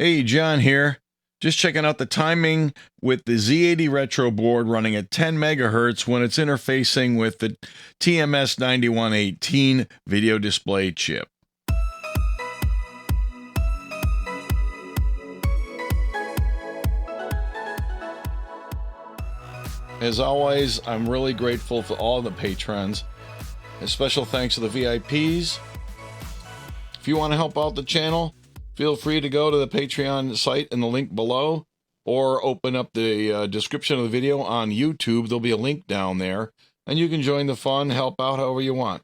Hey, John here. Just checking out the timing with the Z80 Retro board running at 10 megahertz when it's interfacing with the TMS9118 video display chip. As always, I'm really grateful for all the patrons. A special thanks to the VIPs. If you want to help out the channel, feel free to go to the Patreon site in the link below, or open up the description of the video on YouTube. There'll be a link down there, and you can join the fun, help out however you want.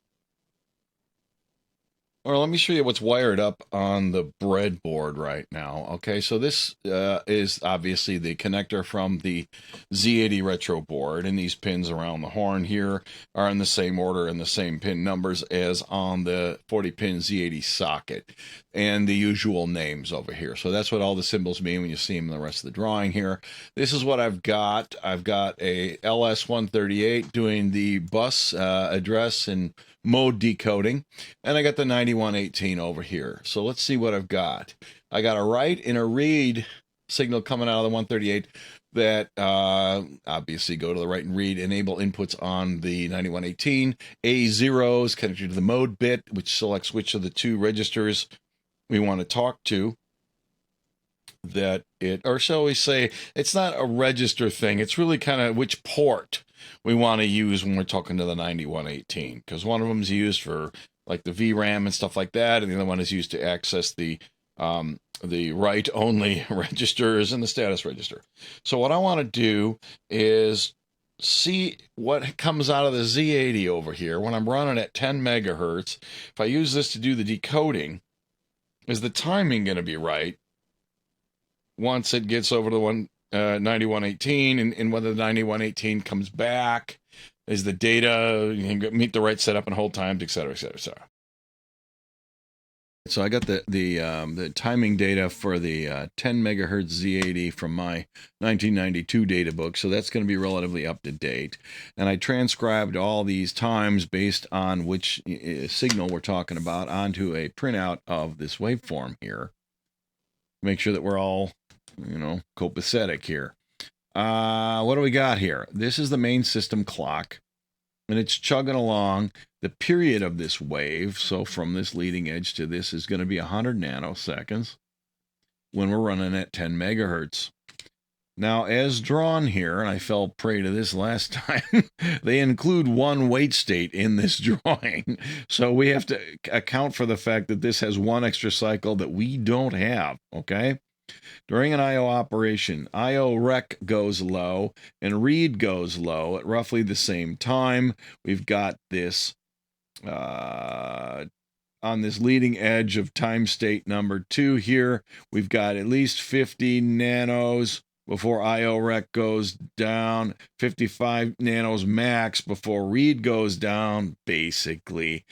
Or let me show you what's wired up on the breadboard right now. Okay, so this is obviously the connector from the Z80 Retro board, and these pins around the horn here are in the same order and the same pin numbers as on the 40-pin Z80 socket, and the usual names over here. So that's what all the symbols mean when you see them in the rest of the drawing here. This is what I've got. I've got a LS138 doing the bus address and mode decoding, and I got the 9118 over here. So let's see what I've got. I got a write and a read signal coming out of the 138 that obviously go to the write and read, enable inputs on the 9118. A0 is connected to the mode bit, which selects which of the two registers we want to talk to. Or shall we say, it's not a register thing, it's really kind of which port we want to use when we're talking to the 9118, because one of them is used for like the VRAM and stuff like that, and the other one is used to access the write-only registers and the status register. So what I want to do is see what comes out of the Z80 over here when I'm running at 10 megahertz. If I use this to do the decoding, is the timing going to be right once it gets over to 9118, and whether the 9118 comes back, is the data, you can meet the right setup and hold times, etc., etc., etc. So I got the timing data for the 10 megahertz Z80 from my 1992 data book, so that's going to be relatively up to date. And I transcribed all these times based on which signal we're talking about onto a printout of this waveform here. Make sure that we're all, copacetic here. What do we got here? This is the main system clock, and it's chugging along. The period of this wave, so from this leading edge to this, is going to be 100 nanoseconds when we're running at 10 megahertz. Now, as drawn here, and I fell prey to this last time, they include one wait state in this drawing. So we have to account for the fact that this has one extra cycle that we don't have, okay? During an I/O operation, I/O rec goes low and read goes low at roughly the same time. We've got this on this leading edge of time state number 2 here. We've got at least 50 nanos before I/O rec goes down, 55 nanos max before read goes down, basically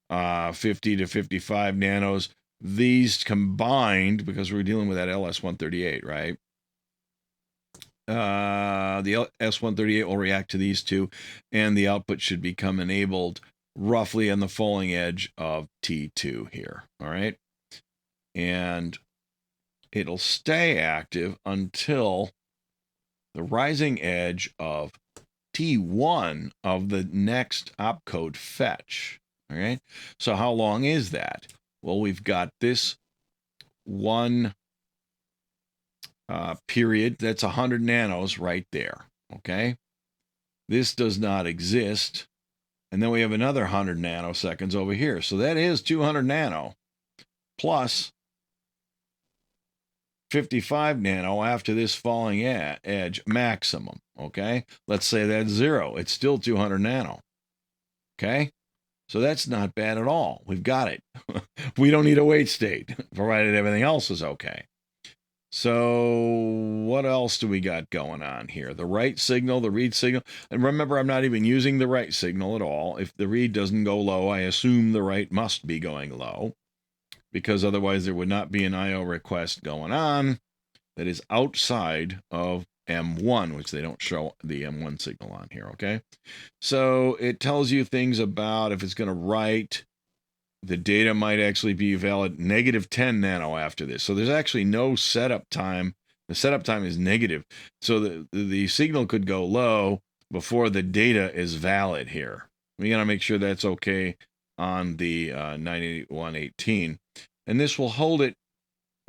50 to 55 nanos. These combined, because we're dealing with that LS138, right? The S138 will react to these two, and the output should become enabled roughly on the falling edge of T2 here, all right? And it'll stay active until the rising edge of T1 of the next opcode fetch, all right? So how long is that? Well, we've got this one period, that's 100 nanos right there, okay? This does not exist. And then we have another 100 nanoseconds over here. So that is 200 nano plus 55 nano after this falling edge maximum, okay? Let's say that's 0. It's still 200 nano, okay? So that's not bad at all. We've got it. We don't need a wait state, provided everything else is okay. So what else do we got going on here? The write signal, the read signal. And remember, I'm not even using the write signal at all. If the read doesn't go low, I assume the write must be going low, because otherwise there would not be an I/O request going on that is outside of M1, which they don't show the M1 signal on here, okay? So it tells you things about if it's going to write the data might actually be valid -10 nano after this. So there's actually no setup time. The setup time is negative. So the signal could go low before the data is valid here. We got to make sure that's okay on the 9118. And this will hold it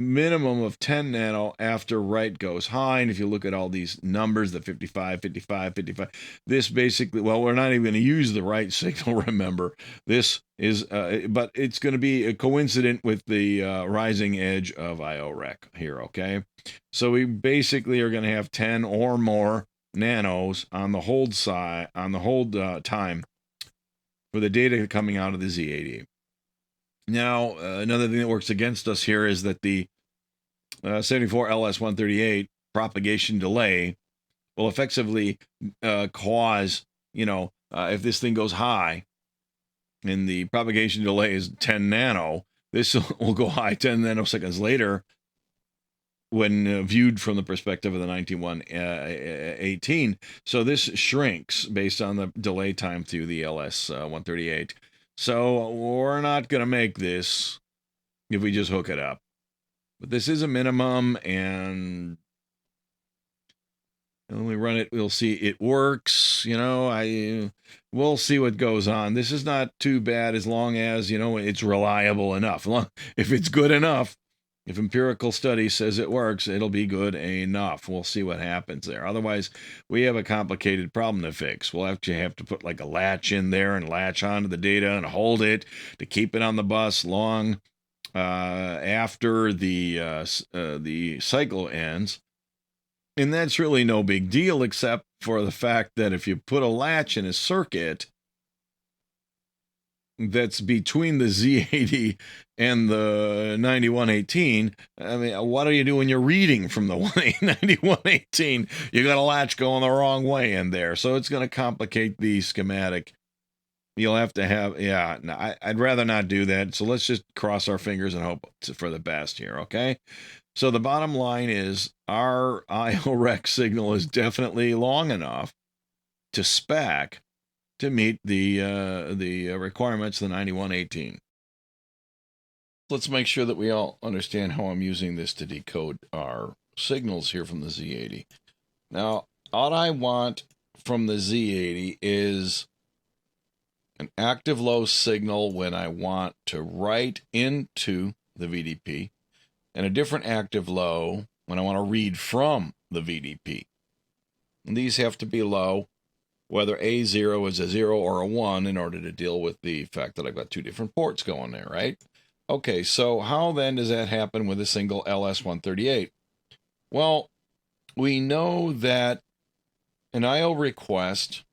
minimum of 10 nano after write goes high. And if you look at all these numbers, the 55, 55, 55, this basically, well, we're not even going to use the write signal, remember. This is, but it's going to be a coincident with the rising edge of IO rec here, okay? So we basically are going to have 10 or more nanos on the hold side, on the hold time for the data coming out of the Z80. Now, another thing that works against us here is that the 74LS138 propagation delay will effectively cause, if this thing goes high and the propagation delay is 10 nano, this will go high 10 nanoseconds later when viewed from the perspective of the 9118. So this shrinks based on the delay time through the LS138. So we're not going to make this if we just hook it up. But this is a minimum, and when we run it, we'll see it works. We'll see what goes on. This is not too bad as long as, it's reliable enough. If it's good enough, if empirical study says it works, it'll be good enough. We'll see what happens there. Otherwise, we have a complicated problem to fix. We'll have to put like a latch in there and latch onto the data and hold it to keep it on the bus long after the cycle ends. And that's really no big deal, except for the fact that if you put a latch in a circuit that's between the Z80 and the 9118, I mean, what are you doing? You're reading from the 9118. You got a latch going the wrong way in there. So it's going to complicate the schematic. You'll have to have, I'd rather not do that. So let's just cross our fingers and hope for the best here, okay? So the bottom line is our IO rec signal is definitely long enough to spec to meet the requirements of the 9118. Let's make sure that we all understand how I'm using this to decode our signals here from the Z80. Now, all I want from the Z80 is an active low signal when I want to write into the VDP, and a different active low when I want to read from the VDP. And these have to be low, whether A0 is a 0 or a 1, in order to deal with the fact that I've got two different ports going there, right? Okay, so how then does that happen with a single LS138? Well, we know that an IO request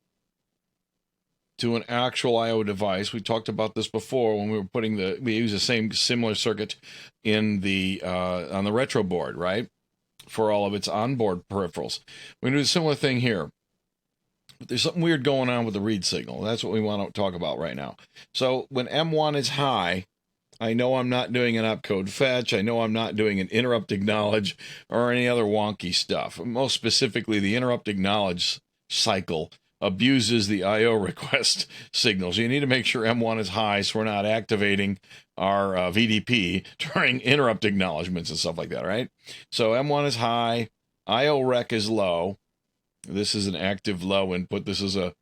to an actual IO device, we talked about this before when we were we use the same similar circuit in the on the retro board, right? For all of its onboard peripherals. We're going to do a similar thing here. But there's something weird going on with the read signal. That's what we want to talk about right now. So when M1 is high, I know I'm not doing an opcode fetch. I know I'm not doing an interrupt acknowledge or any other wonky stuff. Most specifically, the interrupt acknowledge cycle abuses the IO request signals. You need to make sure M1 is high so we're not activating our VDP during interrupt acknowledgements and stuff like that, right? So M1 is high, IO rec is low. This is an active low input. This is a,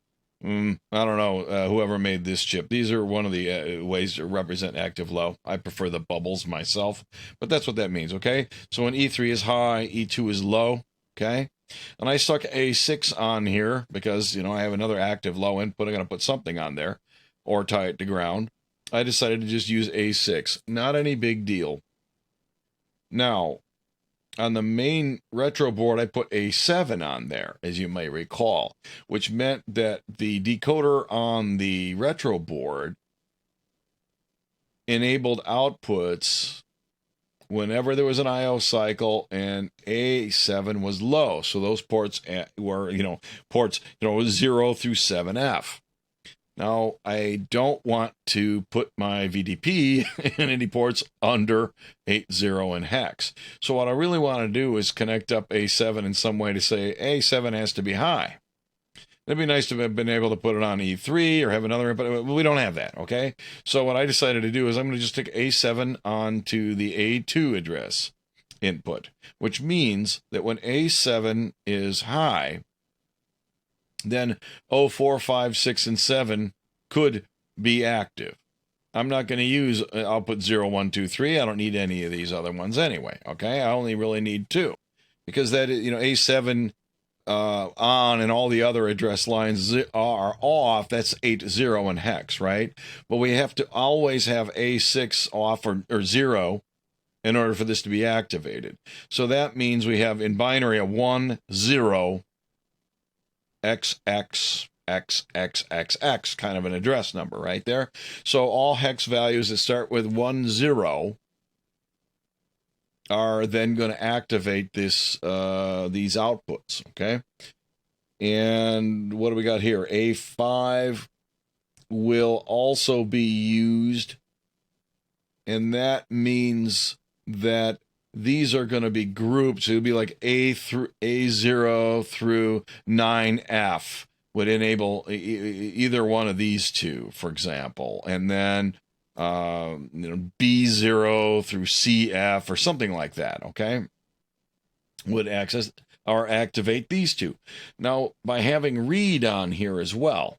I don't know, whoever made this chip. These are one of the ways to represent active low. I prefer the bubbles myself, but that's what that means, okay? So when E3 is high, E2 is low, okay? And I stuck A6 on here because, I have another active low input. I'm going to put something on there or tie it to ground. I decided to just use A6. Not any big deal. Now, on the main retro board, I put A7 on there, as you may recall, which meant that the decoder on the retro board enabled outputs whenever there was an IO cycle and A7 was low. So those ports were, ports, 0 through 7F. Now, I don't want to put my VDP in any ports under 80 and hex. So what I really want to do is connect up A7 in some way to say A7 has to be high. It'd be nice to have been able to put it on E3 or have another, but we don't have that, okay? So what I decided to do is I'm going to just stick A7 onto the A2 address input, which means that when A7 is high, then 0, 4, 5, 6, and 7 could be active. I'm not going to use output 0, 1, 2, 3. I don't need any of these other ones anyway, okay? I only really need 2 because that is, A7 on and all the other address lines are off. That's 80 in hex, right? But we have to always have A6 off or 0 in order for this to be activated. So that means we have in binary a 1, 0, XX, XXXX, kind of an address number right there. So all hex values that start with 1, 0 are then going to activate this these outputs, okay? And what do we got here? A5 will also be used, and that means that these are going to be grouped. So it'll be like A0 through 9F would enable either one of these two, for example, and then B0 through CF or something like that, okay, would access or activate these two. Now, by having read on here as well,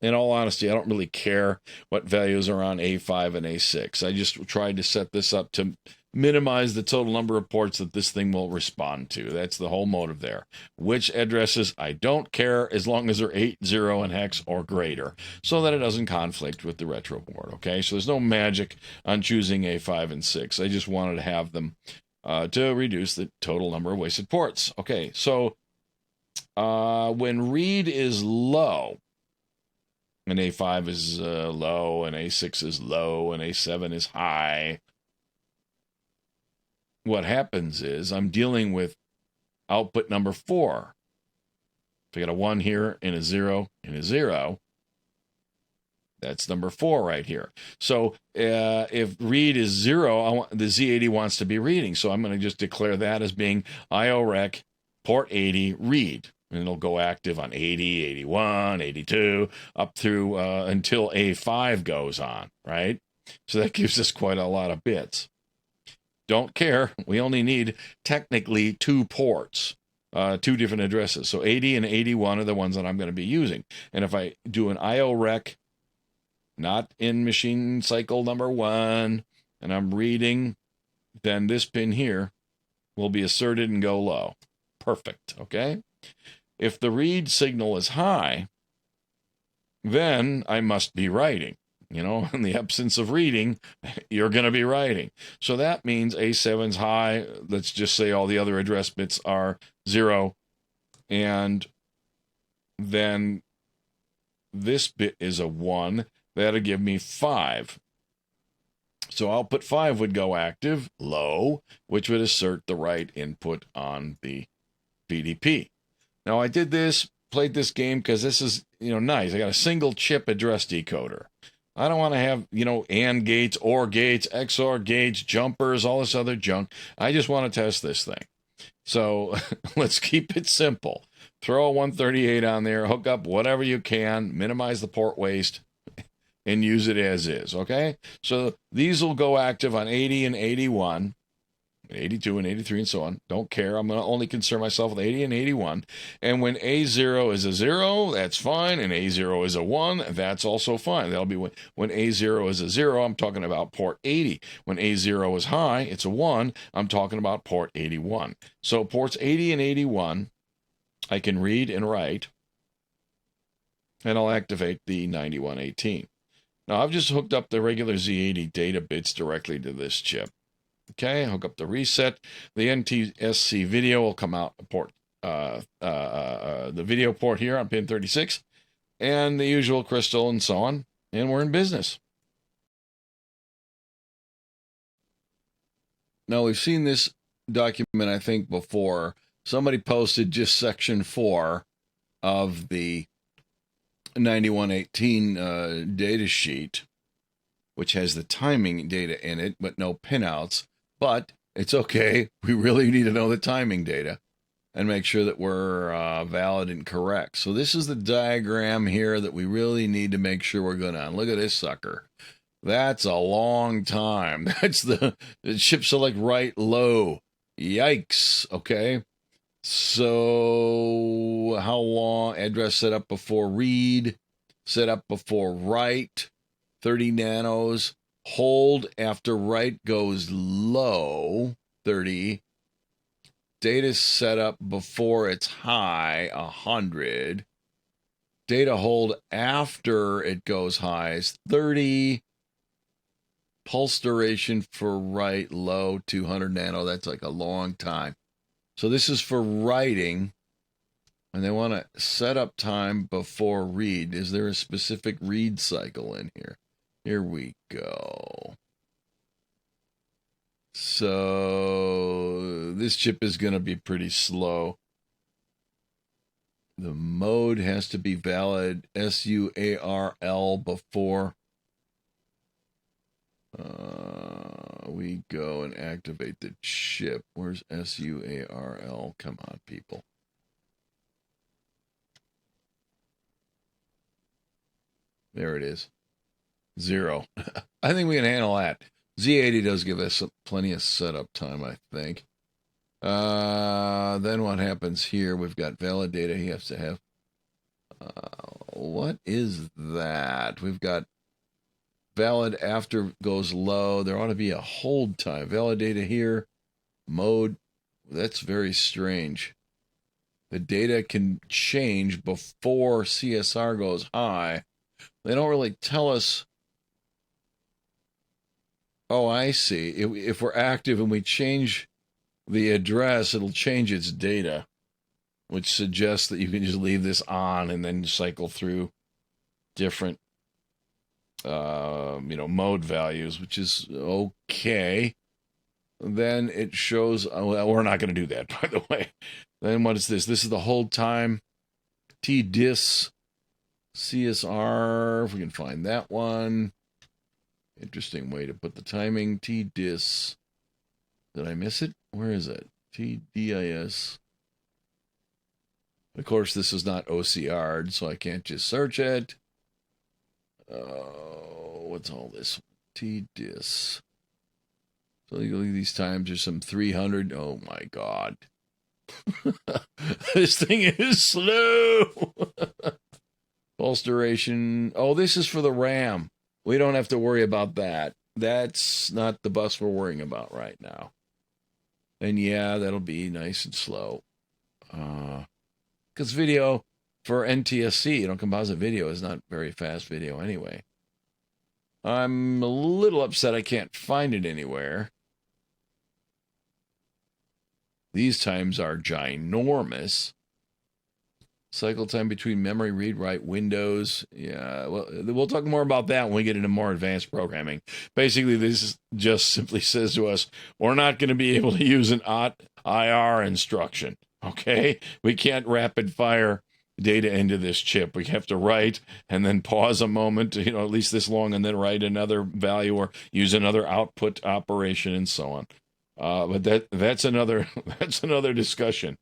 in all honesty, I don't really care what values are on A5 and A6. I just tried to set this up to minimize the total number of ports that this thing will respond to. That's the whole motive there. Which addresses, I don't care as long as they're 80 in hex or greater, so that it doesn't conflict with the retro board, okay? So there's no magic on choosing A5 and 6. I just wanted to have them to reduce the total number of wasted ports. Okay, so when read is low, and A5 is low, and A6 is low, and A7 is high, what happens is I'm dealing with output number 4. If I got a 1 here and a 0 and a 0, that's number 4 right here. So if read is 0, the Z80 wants to be reading. So I'm going to just declare that as being IOREC port 80 read. And it'll go active on 80, 81, 82, up through until A5 goes on, right? So that gives us quite a lot of bits. Don't care. We only need technically 2 ports, 2 different addresses. So 80 and 81 are the ones that I'm going to be using. And if I do an IOREC, not in machine cycle number 1, and I'm reading, then this pin here will be asserted and go low. Perfect, okay? If the read signal is high, then I must be writing. In the absence of reading, you're going to be writing. So that means A7's high. Let's just say all the other address bits are 0. And then this bit is a 1. That'll give me 5. So output 5 would go active, low, which would assert the right input on the VDP. Now, I did this, played this game because this is, nice. I got a single chip address decoder. I don't want to have, AND gates, OR gates, XOR gates, jumpers, all this other junk. I just want to test this thing. So let's keep it simple. Throw a 138 on there, hook up whatever you can, minimize the port waste, and use it as is, okay? So these will go active on 80 and 81. 82 and 83 and so on. Don't care. I'm going to only concern myself with 80 and 81. And when A0 is a 0, that's fine. And A0 is a 1, that's also fine. That'll be when A0 is a 0, I'm talking about port 80. When A0 is high, it's a 1, I'm talking about port 81. So ports 80 and 81, I can read and write, and I'll activate the 9118. Now, I've just hooked up the regular Z80 data bits directly to this chip. Okay, hook up the reset. The NTSC video will come out port, the video port here on pin 36, and the usual crystal and so on, and we're in business. Now, we've seen this document, I think, before. Somebody posted just section 4 of the 9118 data sheet, which has the timing data in it, but no pinouts. But it's okay. We really need to know the timing data. and make sure that we're valid and correct. So this is the diagram here that we really need to make sure we're good on. Look at this sucker. That's a long time. That's the ship select write low. Yikes. Okay. So how long? Address set up before read, set up before write, 30 nanos. Hold after write goes low, 30. Data set up before it's high, 100. Data hold after it goes high is 30. Pulse duration for write low, 200 nano. That's like a long time. So this is for writing, and they want to set up time before read. Is there a specific read cycle in here? Here we go. So this chip is going to be pretty slow. The mode has to be valid, SUARL, before we go and activate the chip. Where's SUARL? Come on, people. There it is. 0. I think we can handle that. Z80 does give us plenty of setup time, I think. Then what happens here? We've got valid data he has to have. What is that? We've got valid after goes low. There ought to be a hold time. Valid data here. Mode. That's very strange. The data can change before CSR goes high. They don't really tell us. Oh, I see. If we're active and we change the address, it'll change its data, which suggests that you can just leave this on and then cycle through different, mode values, which is okay. Then it shows, well, we're not going to do that, by the way. Then what is this? This is the hold time, TDIS, CSR, if we can find that one. Interesting way to put the timing, TDIS. Did I miss it? Where is it? TDIS. Of course, this is not OCR'd, so I can't just search it. What's all this? TDIS. So you look at these times, there's some 300. Oh my God. This thing is slow. Pulse duration. Oh, this is for the RAM. We don't have to worry about that. That's not the bus we're worrying about right now. And yeah, that'll be nice and slow. Because video for NTSC, composite video is not very fast video anyway. I'm a little upset I can't find it anywhere. These times are ginormous. Cycle time between memory read, write, windows. Yeah, well, we'll talk more about that when we get into more advanced programming. Basically, this just simply says to us, we're not going to be able to use an IR instruction, okay? We can't rapid fire data into this chip. We have to write and then pause a moment, at least this long, and then write another value or use another output operation and so on. But that's another discussion.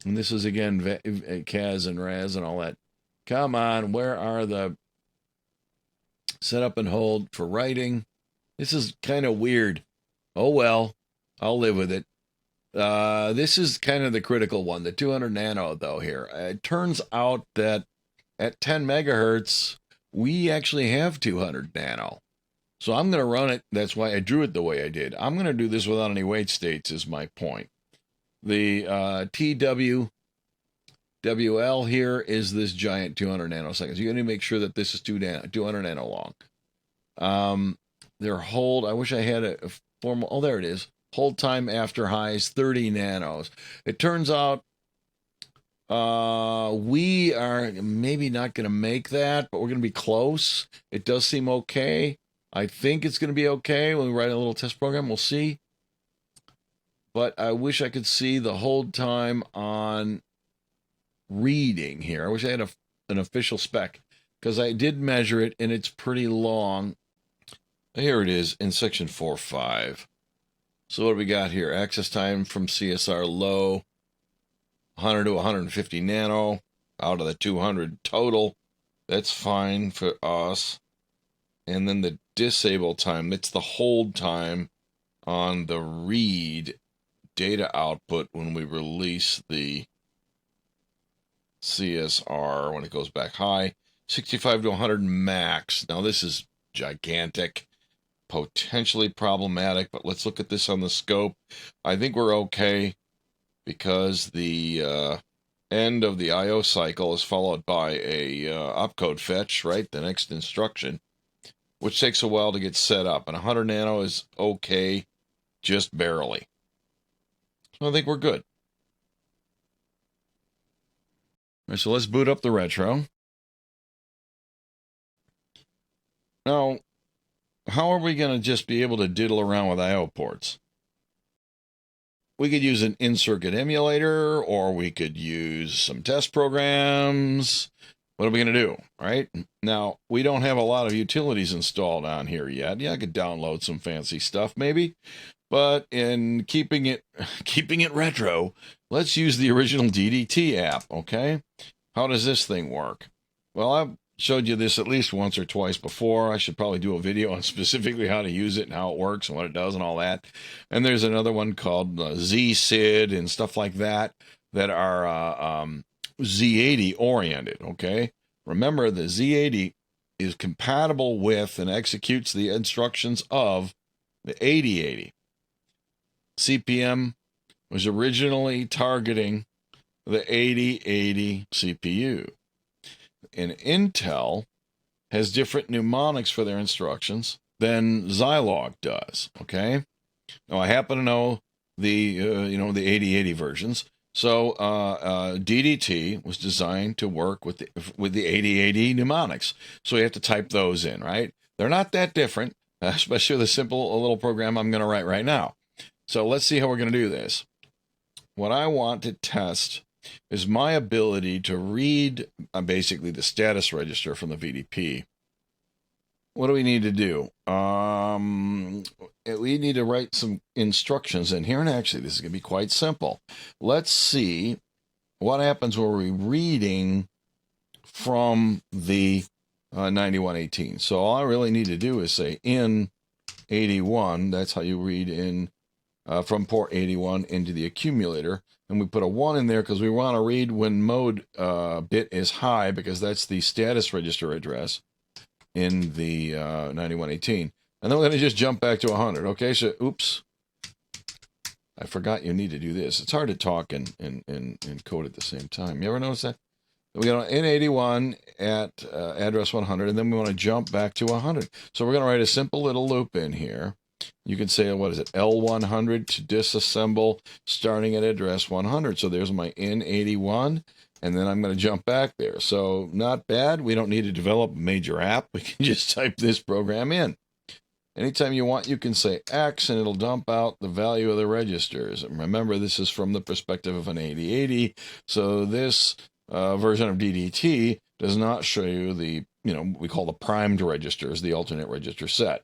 And this is, again, CAS and RAS and all that. Come on, where are the setup and hold for writing? This is kind of weird. Oh, well, I'll live with it. This is kind of the critical one, the 200 nano, though, here. It turns out that at 10 megahertz, we actually have 200 nano. So I'm going to run it. That's why I drew it the way I did. I'm going to do this without any wait states is my point. The TWL here is this giant 200 nanoseconds. You got to make sure that this is 200 nano long. Their hold, I wish I had a formal, oh, there it is. Hold time after highs, 30 nanos. It turns out we are maybe not going to make that, but we're going to be close. It does seem okay. I think it's going to be okay when we write a little test program. We'll see. But I wish I could see the hold time on reading here. I wish I had an official spec, because I did measure it, and it's pretty long. Here it is in section 4.5. So what do we got here? Access time from CSR low, 100 to 150 nano out of the 200 total. That's fine for us. And then the disable time, it's the hold time on the read data output when we release the CSR when it goes back high. 65 to 100 max. Now this is gigantic, potentially problematic, but let's look at this on the scope. I think we're okay because the end of the IO cycle is followed by a opcode fetch, right? The next instruction, which takes a while to get set up. And 100 nano is okay, just barely. So I think we're good. All right, so let's boot up the Retro. Now, how are we going to just be able to diddle around with IO ports? We could use an in-circuit emulator, or we could use some test programs. What are we going to do, right? Now, we don't have a lot of utilities installed on here yet. Yeah, I could download some fancy stuff maybe, but in keeping it retro, let's use the original DDT app, okay? How does this thing work? Well, I've showed you this at least once or twice before. I should probably do a video on specifically how to use it and how it works and what it does and all that. And there's another one called ZSID and stuff like that that are Z80 oriented, okay? Remember, the Z80 is compatible with and executes the instructions of the 8080. CPM was originally targeting the 8080 CPU. And Intel has different mnemonics for their instructions than Zilog does, okay? Now, I happen to know the, the 8080 versions. So DDT was designed to work with the 8080 mnemonics. So you have to type those in, right? They're not that different, especially with a simple little program I'm going to write right now. So let's see how we're going to do this. What I want to test is my ability to read basically the status register from the VDP. What do we need to do? We need to write some instructions in here, and actually this is going to be quite simple. Let's see what happens when we're reading from the 9118. So all I really need to do is say in 81, that's how you read in from port 81 into the accumulator. And we put a 1 in there because we want to read when mode bit is high, because that's the status register address in the 9118. And then we're going to just jump back to 100. Okay, so oops. I forgot you need to do this. It's hard to talk and code at the same time. You ever notice that? We got in 81 at address 100, and then we want to jump back to 100. So we're going to write a simple little loop in here. You can say, what is it, L100 to disassemble starting at address 100. So there's my in81, and then I'm going to jump back there. So not bad. We don't need to develop a major app. We can just type this program in. Anytime you want, you can say X, and it'll dump out the value of the registers. And remember, this is from the perspective of an 8080. So this version of DDT does not show you the, we call the primed registers, the alternate register set.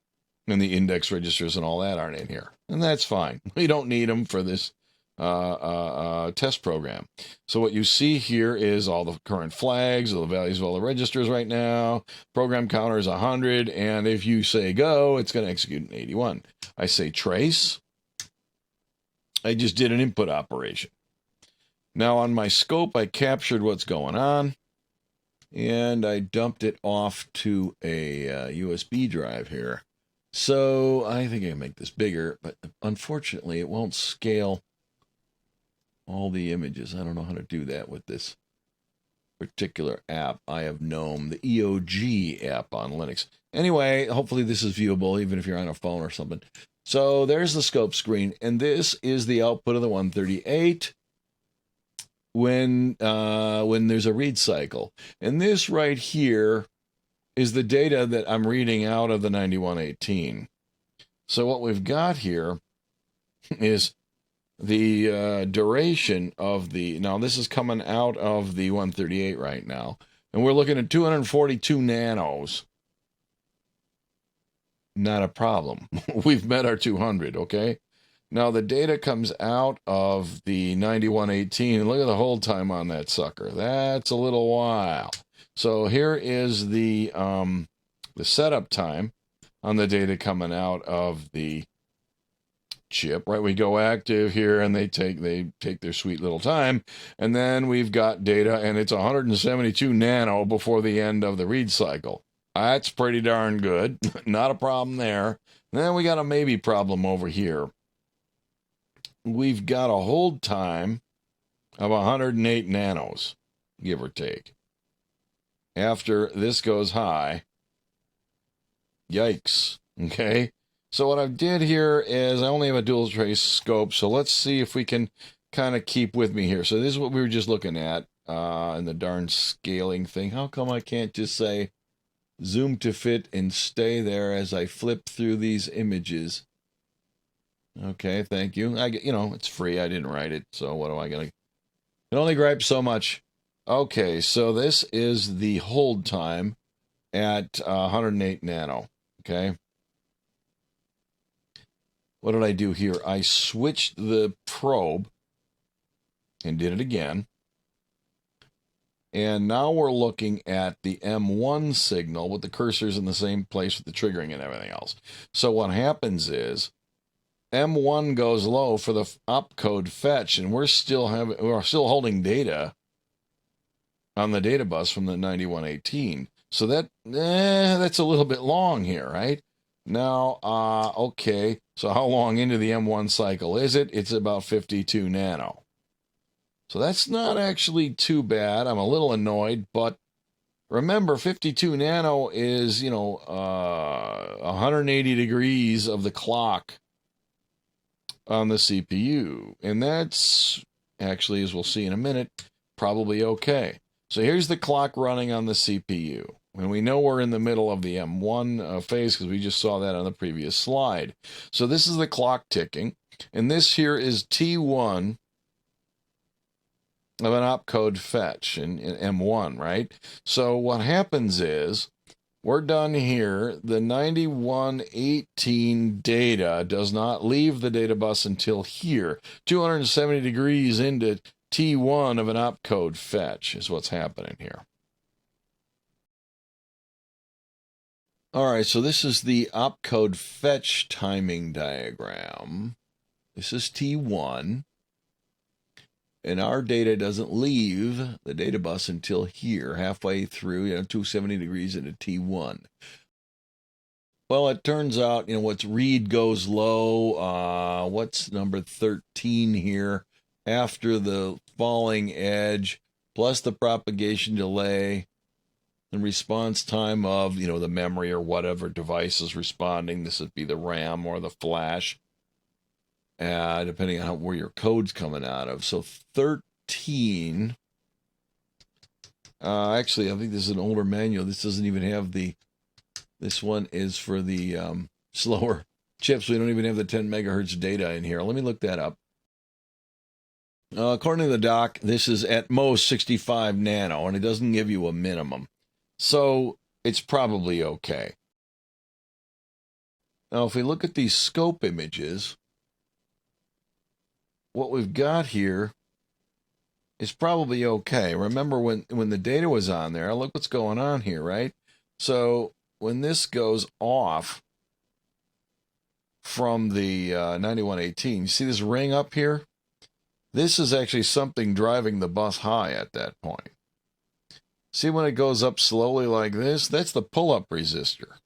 And the index registers and all that aren't in here. And that's fine. We don't need them for this test program. So what you see here is all the current flags, all the values of all the registers right now. Program counter is 100. And if you say go, it's going to execute an 81. I say trace. I just did an input operation. Now on my scope, I captured what's going on. And I dumped it off to a USB drive here. So I think I can make this bigger, but unfortunately it won't scale all the images. I don't know how to do that with this particular app. I have GNOME, the EOG app on Linux. Anyway, hopefully this is viewable even if you're on a phone or something. So there's the scope screen, and this is the output of the 138 when there's a read cycle. And this right here is the data that I'm reading out of the 9118. So what we've got here is the duration of the, now this is coming out of the 138 right now, and we're looking at 242 nanos. Not a problem. We've met our 200, okay? Now the data comes out of the 9118, and look at the hold time on that sucker. That's a little while. So here is the setup time on the data coming out of the chip, right? We go active here, and they take their sweet little time, and then we've got data, and it's 172 nano before the end of the read cycle. That's pretty darn good. Not a problem there. And then we got a maybe problem over here. We've got a hold time of 108 nanos, give or take. After this goes high, yikes, okay? So what I did here is I only have a dual trace scope, so let's see if we can kind of keep with me here. So this is what we were just looking at in the darn scaling thing. How come I can't just say zoom to fit and stay there as I flip through these images? Okay, thank you. It's free. I didn't write it, so what am I going to... It only gripes so much. Okay, so this is the hold time at 108 nano, okay? What did I do here? I switched the probe and did it again. And now we're looking at the M1 signal with the cursors in the same place with the triggering and everything else. So what happens is M1 goes low for the opcode fetch, and we're still holding data on the data bus from the 9118. So that's a little bit long here, right? Now, okay, so how long into the M1 cycle is it? It's about 52 nano. So that's not actually too bad. I'm a little annoyed, but remember, 52 nano is, 180 degrees of the clock on the CPU. And that's actually, as we'll see in a minute, probably okay. So here's the clock running on the CPU. And we know we're in the middle of the M1 phase because we just saw that on the previous slide. So this is the clock ticking. And this here is T1 of an opcode fetch in M1, right? So what happens is we're done here. The 9118 data does not leave the data bus until here. 270 degrees into T1 of an opcode fetch is what's happening here. All right, so this is the opcode fetch timing diagram. This is T1. And our data doesn't leave the data bus until here, halfway through, 270 degrees into T1. Well, it turns out, what's read goes low. What's number 13 here? After the falling edge, plus the propagation delay, the response time of, the memory or whatever device is responding. This would be the RAM or the flash, depending on where your code's coming out of. So 13, actually, I think this is an older manual. This doesn't even have this one is for the slower chips. We don't even have the 10 megahertz data in here. Let me look that up. According to the doc, this is at most 65 nano, and it doesn't give you a minimum. So it's probably okay. Now, if we look at these scope images, what we've got here is probably okay. Remember when the data was on there, look what's going on here, right? So when this goes off from the 9118, you see this ring up here? This is actually something driving the bus high at that point. See when it goes up slowly like this? That's the pull-up resistor.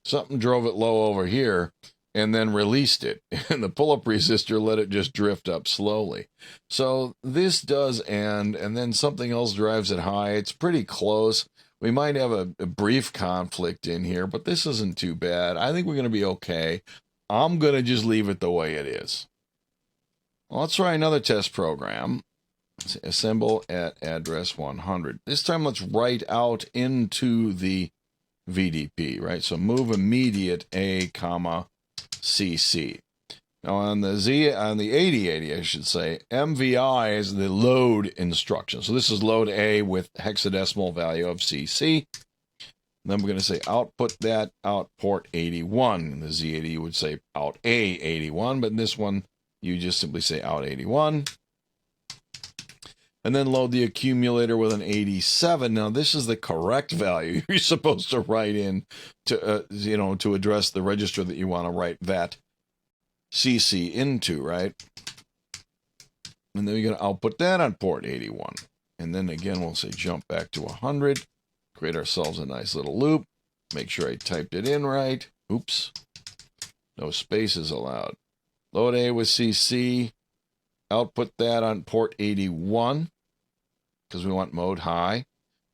Something drove it low over here and then released it. And the pull-up resistor let it just drift up slowly. So this does end, and then something else drives it high. It's pretty close. We might have a brief conflict in here, but this isn't too bad. I think we're going to be okay. I'm going to just leave it the way it is. Well, let's try another test program. Let's assemble at address 100. This time let's write out into the VDP, right? So move immediate A, comma, CC. Now on the 8080, I should say, MVI is the load instruction. So this is load A with hexadecimal value of CC. Then we're going to say output that out port 81. In the Z80, you would say out A81, but in this one, you just simply say out 81. And then load the accumulator with an 87. Now, this is the correct value you're supposed to write in to, to address the register that you want to write that CC into, right? And then you're going to output that on port 81. And then again, we'll say jump back to 100, create ourselves a nice little loop. Make sure I typed it in right. Oops. No spaces allowed. Load A with CC. Output that on port 81 because we want mode high.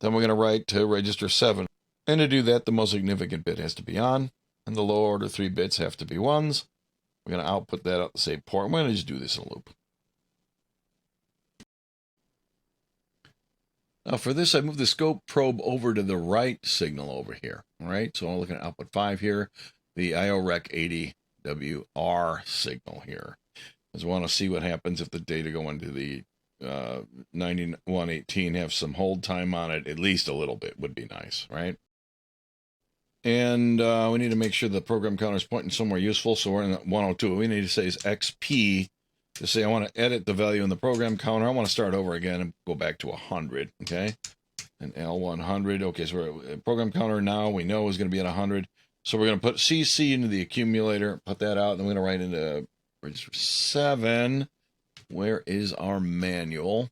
Then we're going to write to register 7. And to do that, the most significant bit has to be on, and the lower order 3 bits have to be 1s. We're going to output that out the same port. I'm going to just do this in a loop. Now for this, I move the scope probe over to the right signal over here. All right, so I'm looking at output 5 here, the IOREC 80WR signal here. Because I want to see what happens if the data go into the 9118, have some hold time on it, at least a little bit would be nice, right? And we need to make sure the program counter is pointing somewhere useful, so we're in 102. What we need to say is XP to say I want to edit the value in the program counter. I want to start over again and go back to 100, okay? And L100, okay, so we're program counter now we know is going to be at 100. So we're going to put CC into the accumulator, put that out, and then we're going to write into register 7. Where is our manual?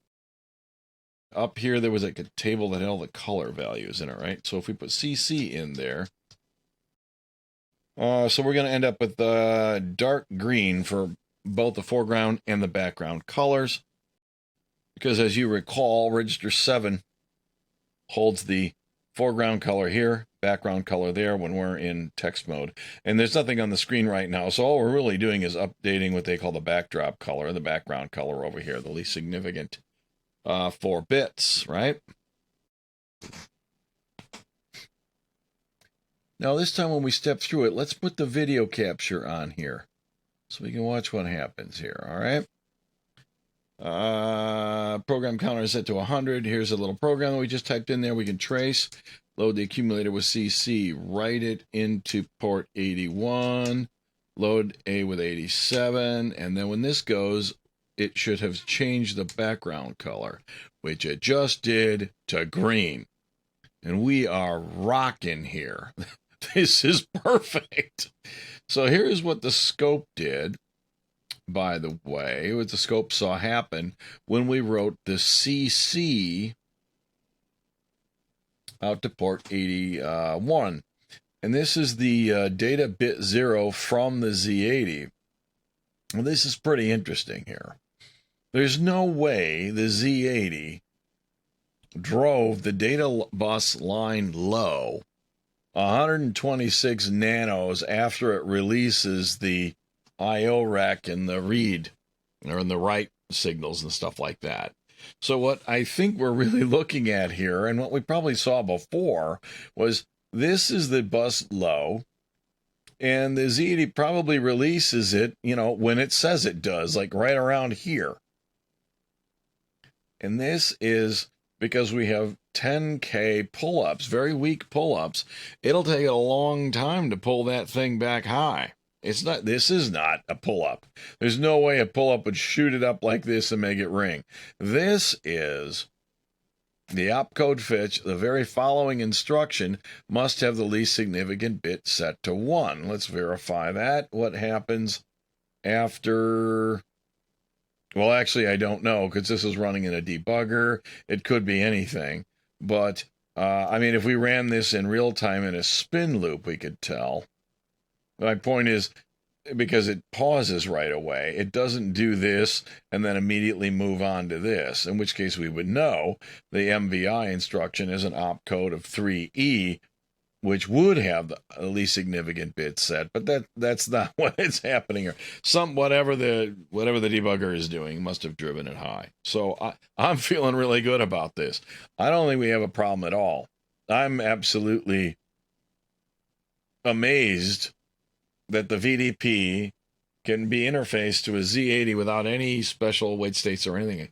Up here, there was like a table that had all the color values in it, right? So if we put CC in there, so we're going to end up with dark green for both the foreground and the background colors. Because as you recall, register 7 holds the foreground color here, background color there when we're in text mode. And there's nothing on the screen right now, so all we're really doing is updating what they call the backdrop color, the background color over here, the least significant 4 bits, right? Now this time when we step through it, let's put the video capture on here so we can watch what happens here, all right? Program counter is set to 100. Here's a little program that we just typed in there. We can trace, load the accumulator with CC, write it into port 81, load A with 87, and then when this goes, it should have changed the background color, which it just did, to green. And we are rocking here. This is perfect. So here's what the scope did. By the way, what the scope saw happen when we wrote the CC out to port 81. And this is the data bit 0 from the Z80. Well, this is pretty interesting here. There's no way the Z80 drove the data bus line low 126 nanos after it releases the IOREC and the read or in the write signals and stuff like that. So what I think we're really looking at here, and what we probably saw before, was this is the bus low, and the Z80 probably releases it, when it says it does, like right around here. And this is because we have 10K pull-ups, very weak pull-ups. It'll take a long time to pull that thing back high. This is not a pull-up. There's no way a pull-up would shoot it up like this and make it ring. This is the opcode fetch. The very following instruction must have the least significant bit set to 1. Let's verify that. What happens after? Well, actually, I don't know because this is running in a debugger. It could be anything. But, if we ran this in real time in a spin loop, we could tell. My point is, because it pauses right away, it doesn't do this and then immediately move on to this, in which case we would know the MVI instruction is an opcode of 3E, which would have the least significant bit set, but that's not what is happening here. Whatever the debugger is doing must have driven it high. So I'm feeling really good about this. I don't think we have a problem at all. I'm absolutely amazed that the VDP can be interfaced to a Z80 without any special wait states or anything.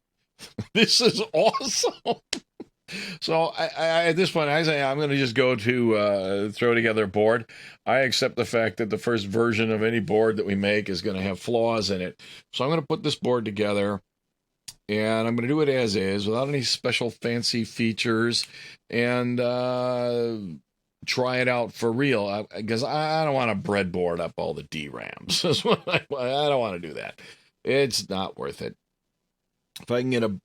This is awesome. So at this point, I say I'm going to just go to throw together a board. I accept the fact that the first version of any board that we make is going to have flaws in it. So I'm going to put this board together, and I'm going to do it as is without any special fancy features, and try it out for real, because I don't want to breadboard up all the DRAMs. I don't want to do that. It's not worth it. If I can get a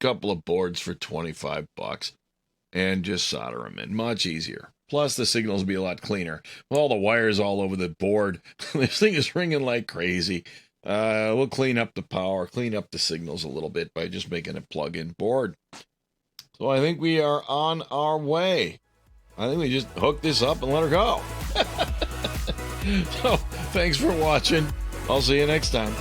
couple of boards for $25 and just solder them in, much easier. Plus the signals will be a lot cleaner. With all the wires all over the board, this thing is ringing like crazy. We'll clean up the power, clean up the signals a little bit by just making a plug-in board. So I think we are on our way. I think we just hook this up and let her go. So thanks for watching. I'll see you next time.